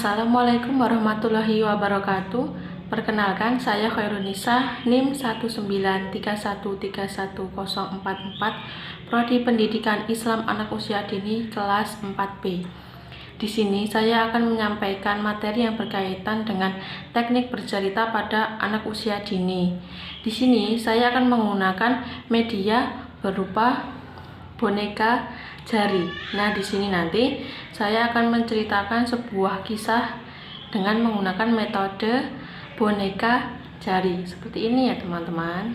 Assalamualaikum warahmatullahi wabarakatuh. Perkenalkan, saya Khairunisa, NIM 19313131044, Prodi Pendidikan Islam Anak Usia Dini kelas 4B. Di sini saya akan menyampaikan materi yang berkaitan dengan teknik bercerita pada anak usia dini. Di sini saya akan menggunakan media berupa boneka jari. Nah, di sini nanti saya akan menceritakan sebuah kisah dengan menggunakan metode boneka jari. Seperti ini ya, teman-teman.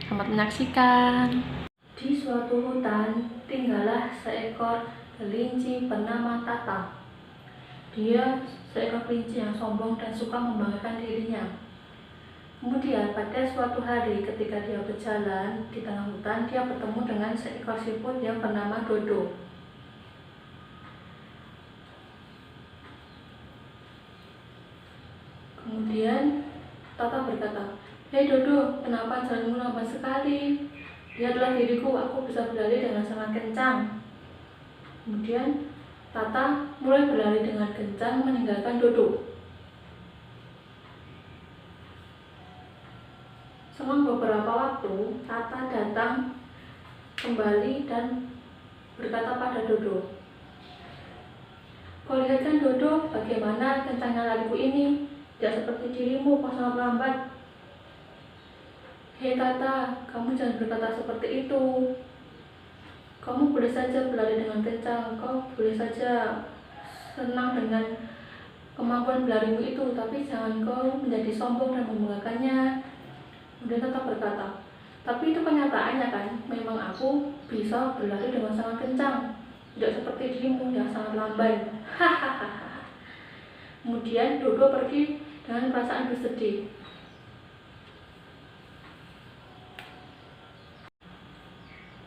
Selamat menyaksikan. Di suatu hutan tinggallah seekor kelinci bernama Tata. Dia seekor kelinci yang sombong dan suka membanggakan dirinya. Kemudian pada suatu hari ketika dia berjalan di tengah hutan, dia bertemu dengan seekor siput yang bernama Dodo. Kemudian Tata berkata, "Hei Dodo, kenapa jalanmu lambat sekali? Lihatlah diriku, aku bisa berlari dengan sangat kencang." Kemudian Tata mulai berlari dengan kencang meninggalkan Dodo. Selang beberapa waktu, Tata datang kembali dan berkata pada Dodo, "Kau lihat kan Dodo, bagaimana kencangnya lariku ini? Tidak seperti dirimu, kau sangat lambat." "Hei Tata, kamu jangan berkata seperti itu. Kamu boleh saja berlari dengan kencang, kau boleh saja senang dengan kemampuan berlarimu itu, tapi jangan kau menjadi sombong dan membanggakannya." Kemudian Tata berkata, "Tapi itu kenyataannya kan, memang aku bisa berlari dengan sangat kencang, tidak seperti dirimu yang sangat lambai." Hahaha. Kemudian Dodo pergi dengan perasaan bersedih.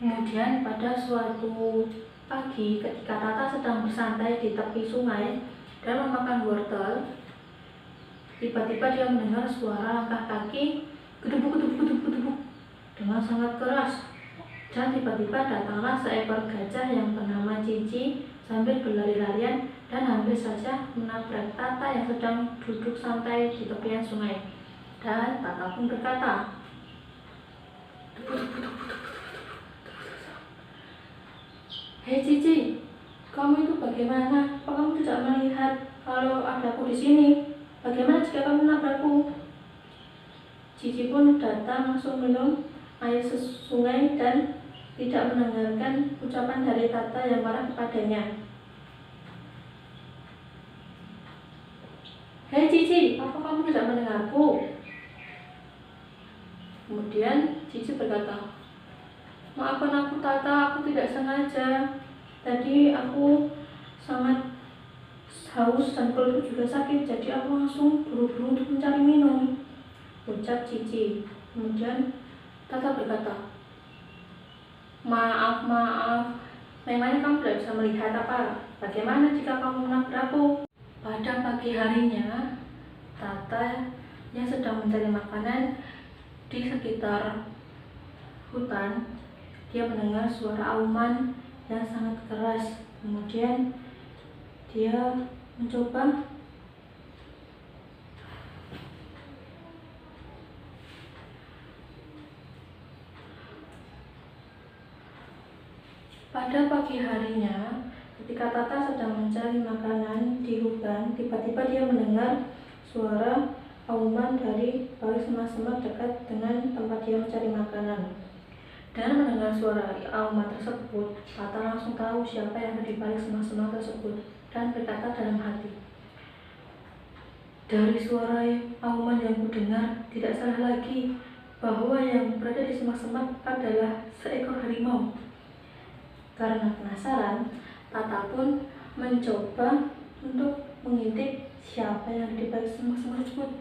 Kemudian pada suatu pagi ketika Tata sedang bersantai di tepi sungai dan memakan wortel, tiba-tiba dia mendengar suara langkah kaki gedubuk-gedubuk-gedubuk dengan sangat keras. Dan tiba-tiba datanglah seekor gajah yang bernama Cici sambil berlari-larian dan hampir saja menabrak Tata yang sedang duduk santai di tepian sungai. Dan Tata pun berkata, "Hei Cici, kamu itu bagaimana? Kok kamu tidak melihat kalau ada aku di sini? Bagaimana jika kamu menabrakku?" Cici pun datang langsung minum air sungai dan tidak mendengarkan ucapan dari Tata yang marah kepadanya. "Hei Cici, apa kamu tidak mendengarku?" Kemudian Cici berkata, "Maafkan aku Tata, aku tidak sengaja. Tadi aku sangat haus dan perutku juga sakit, jadi aku langsung buru-buru untuk mencari minum," ucap Cici. Kemudian Tata berkata, Maaf, memangnya kamu tidak bisa melihat apa? Bagaimana jika kamu menabrakku?" Pada pagi harinya, Tata yang sedang mencari makanan di sekitar hutan, dia mendengar suara auman yang sangat keras. Kemudian dia mencoba pada pagi harinya, ketika Tata sedang mencari makanan di hutan, tiba-tiba dia mendengar suara auman dari balik semak-semak dekat dengan tempat dia mencari makanan. Dan mendengar suara auman tersebut, Tata langsung tahu siapa yang ada di balik semak-semak tersebut dan berkata dalam hati, "Dari suara auman yang kudengar, tidak salah lagi bahwa yang berada di semak-semak adalah seekor harimau." Karena penasaran, Tata pun mencoba untuk mengintip siapa yang ada di balik semak-semak tersebut.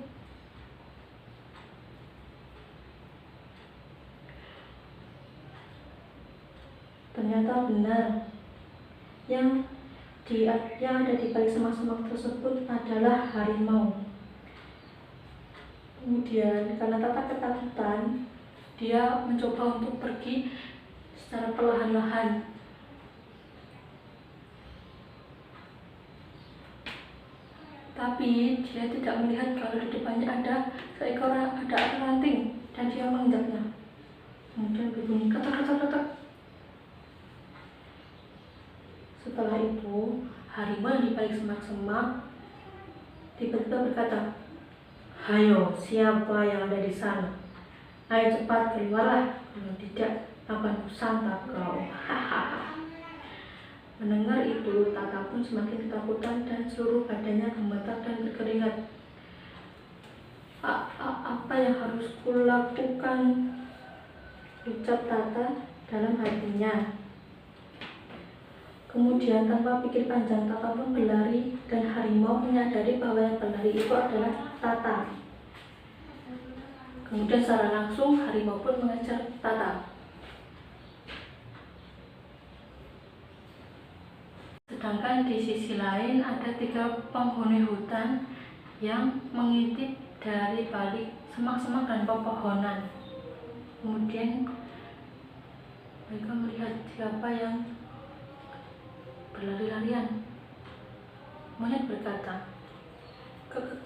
Ternyata benar, yang ada di balik semak-semak tersebut adalah harimau. Kemudian karena Tata ketakutan, dia mencoba untuk pergi secara perlahan-lahan. Tapi dia tidak melihat kalau di depannya ada ranting dan dia menginjaknya. Kemudian berbunyi ketak. Setelah itu, harimau yang di balik semak-semak tiba-tiba berkata, "Hayo, siapa yang ada di sana? Ayo cepat keluarlah, kalau tidak akan kusantap kau." Hahaha. Mendengar itu, Tata pun semakin ketakutan dan seluruh badannya gemetar dan berkeringat. Apa yang harus kulakukan? Ucap Tata dalam hatinya. Kemudian tanpa pikir panjang, Tata pun berlari dan harimau menyadari bahwa yang berlari itu adalah Tata. Kemudian secara langsung harimau pun mengejar Tata. Sedangkan di sisi lain ada 3 penghuni hutan yang mengintip dari balik semak-semak dan pepohonan. Kemudian mereka melihat siapa yang berlari-larian. Monyet berkata,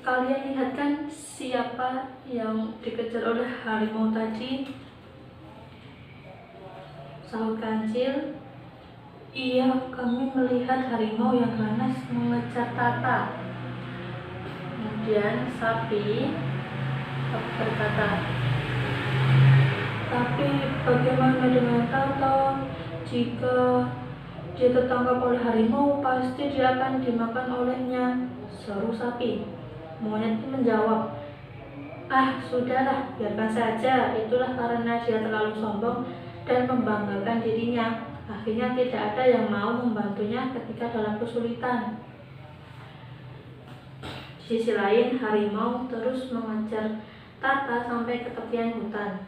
"Kalian lihat kan siapa yang dikejar oleh harimau tadi?" Sahut Kancil, "Iya, kami melihat harimau yang ganas mengejar Tata." Kemudian sapi berkata, "Tapi bagaimana dengan Tata? Jika dia tertangkap oleh harimau, pasti dia akan dimakan olehnya," seru sapi. Monyet pun menjawab, "Sudahlah, biarkan saja. Itulah karena dia terlalu sombong dan membanggakan dirinya. Akhirnya tidak ada yang mau membantunya ketika dalam kesulitan." Di sisi lain, harimau terus mengejar Tata sampai ke tepian hutan.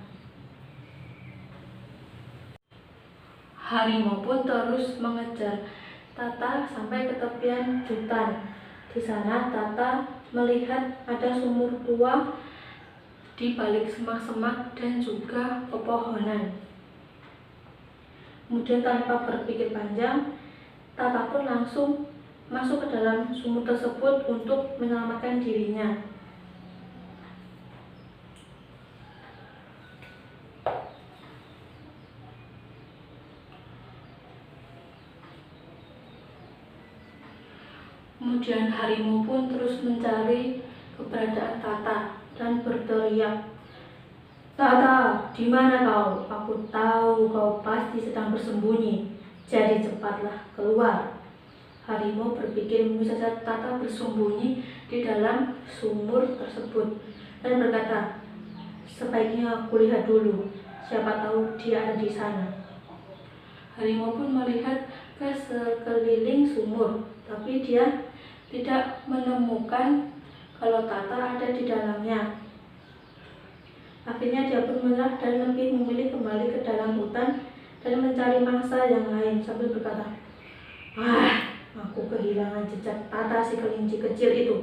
Harimau pun terus mengejar Tata sampai ke tepian hutan. Di sana Tata melihat ada sumur tua di balik semak-semak dan juga pepohonan. Kemudian tanpa berpikir panjang, Tata pun langsung masuk ke dalam sumur tersebut untuk menyelamatkan dirinya. Kemudian harimau pun terus mencari keberadaan Tata dan berteriak, "Tata, di mana kau? Aku tahu kau pasti sedang bersembunyi. Jadi cepatlah keluar." Harimau berpikir mungkin saja Tata bersembunyi di dalam sumur tersebut dan berkata, "Sebaiknya aku lihat dulu, siapa tahu dia ada di sana." Harimau pun melihat ke sekeliling sumur, tapi dia tidak menemukan kalau Tata ada di dalamnya. Akhirnya dia pun menyerah dan lebih memilih kembali ke dalam hutan dan mencari mangsa yang lain sambil berkata, "Aku kehilangan jejak Tata si kelinci kecil itu.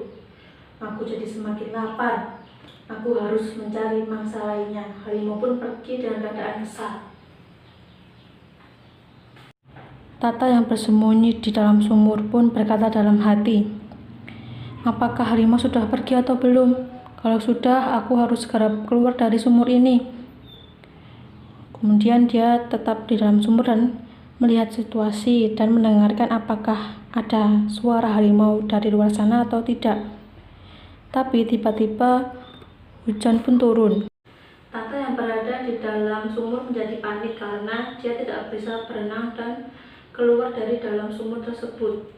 Aku jadi semakin lapar. Aku harus mencari mangsa lainnya." Harimau pun pergi dengan keadaan kesal. Tata yang bersembunyi di dalam sumur pun berkata dalam hati, "Apakah harimau sudah pergi atau belum? Kalau sudah, aku harus segera keluar dari sumur ini." Kemudian dia tetap di dalam sumur dan melihat situasi dan mendengarkan apakah ada suara harimau dari luar sana atau tidak. Tapi tiba-tiba hujan pun turun. Tata yang berada di dalam sumur menjadi panik karena dia tidak bisa berenang dan keluar dari dalam sumur tersebut.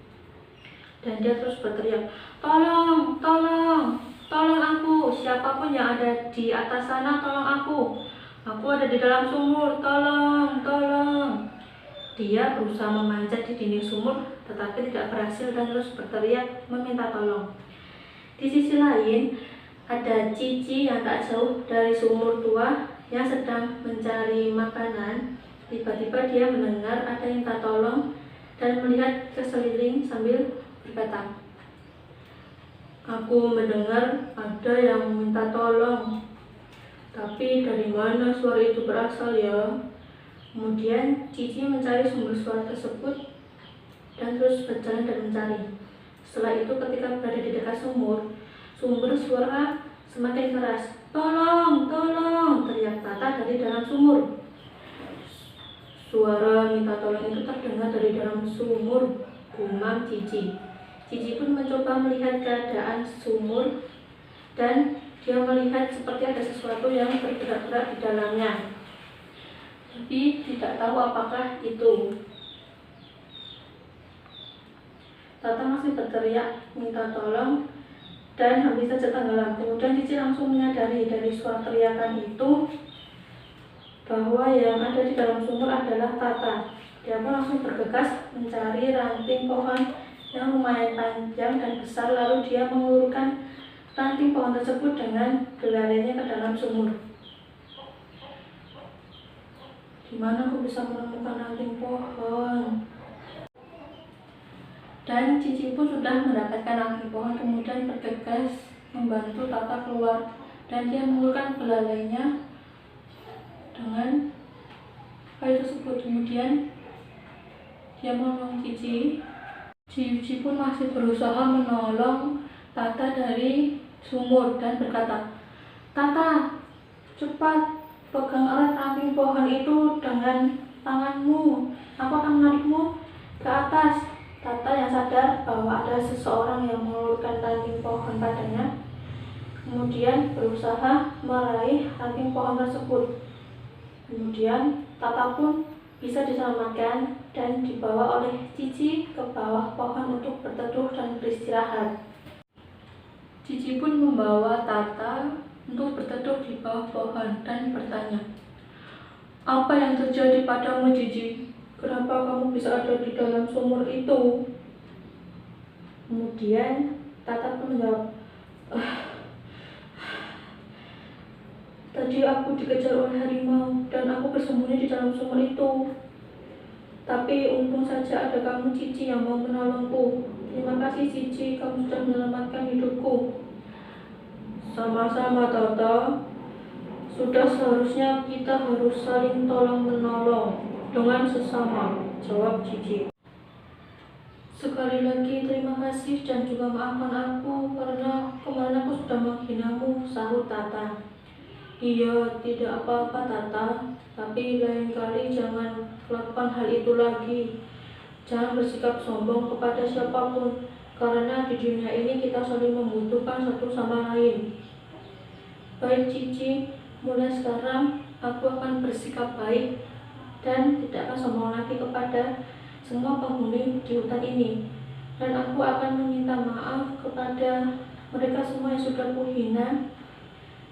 Dan dia terus berteriak, "Tolong, tolong, tolong aku, siapapun yang ada di atas sana, tolong aku. Aku ada di dalam sumur, tolong, tolong." Dia berusaha memanjat di dinding sumur, tetapi tidak berhasil dan terus berteriak meminta tolong. Di sisi lain, ada Cici yang tak jauh dari sumur tua yang sedang mencari makanan. Tiba-tiba dia mendengar ada yang minta tolong dan melihat ke sekeliling sambil berkata, "Aku mendengar ada yang minta tolong. Tapi dari mana suara itu berasal ya?" Kemudian Cici mencari sumber suara tersebut dan terus berjalan dan mencari. Setelah itu ketika berada di dekat sumber suara semakin keras. Tolong, tolong, teriak Tata dari dalam sumur. Suara minta tolong itu terdengar dari dalam sumur, gumam Cici. Cici pun mencoba melihat keadaan sumur dan dia melihat seperti ada sesuatu yang bergerak-gerak di dalamnya. Tapi tidak tahu apakah itu. Tata masih berteriak minta tolong dan habis saja tenggelam. Kemudian Cici langsung menyadari dari suara teriakan itu bahwa yang ada di dalam sumur adalah Tata. Dia pun langsung bergegas mencari ranting pohon yang lumayan panjang dan besar, lalu dia mengulurkan ranting pohon tersebut dengan gelarnya ke dalam sumur. Di mana aku bisa menemukan ranting pohon? Dan Cici pun sudah mendapatkan ranting pohon, kemudian bergegas membantu Tata keluar dan dia mengulurkan belalainya dengan kayu tersebut. Kemudian dia menolong Cici. Cici pun masih berusaha menolong Tata dari sumur dan berkata, Tata, cepat pegang erat ranting pohon itu dengan tanganmu. Aku akan menarikmu ke atas. Tata yang sadar bahwa ada seseorang yang mengulurkan ranting pohon padanya, kemudian berusaha meraih ranting pohon tersebut. Kemudian Tata pun bisa diselamatkan dan dibawa oleh Cici ke bawah pohon untuk berteduh dan beristirahat. Cici pun membawa Tata untuk berteduh di bawah pohon dan bertanya, apa yang terjadi padamu, Cici? Kenapa kamu bisa ada di dalam sumur itu? Kemudian Tata pun menjawab, tadi aku dikejar oleh harimau dan aku bersembunyi di dalam sumur itu. Tapi untung saja ada kamu, Cici, yang mau menolongku. Terima kasih, Cici, kamu sudah menyelamatkan hidupku. Sama-sama, Tata. Sudah seharusnya kita harus saling tolong-menolong dengan sesama, jawab Cici. Sekali lagi terima kasih dan juga maafkan aku karena kemarin aku sudah menghinamu, sahut Tata. Iya, tidak apa-apa Tata, tapi lain kali jangan lakukan hal itu lagi. Jangan bersikap sombong kepada siapapun, karena di dunia ini kita saling membutuhkan satu sama lain. Baik Cici, mulai sekarang aku akan bersikap baik dan tidak akan sombong lagi kepada semua penghuni di hutan ini. Dan aku akan meminta maaf kepada mereka semua yang sudah kuhina,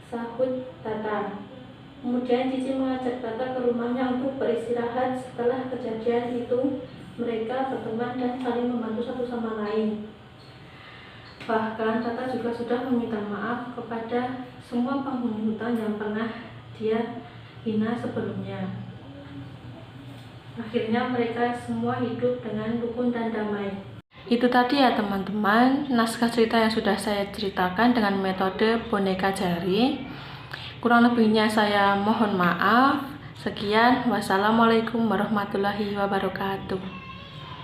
sahut Tata. Kemudian Cici mengajak Tata ke rumahnya untuk beristirahat. Setelah kejadian itu, mereka berteman dan saling membantu satu sama lain. Bahkan Tata juga sudah meminta maaf kepada semua penghuni hutan yang pernah dia hina sebelumnya. Akhirnya mereka semua hidup dengan rukun dan damai. Itu tadi ya teman-teman, naskah cerita yang sudah saya ceritakan dengan metode boneka jari. Kurang lebihnya saya mohon maaf. Sekian, wassalamualaikum warahmatullahi wabarakatuh.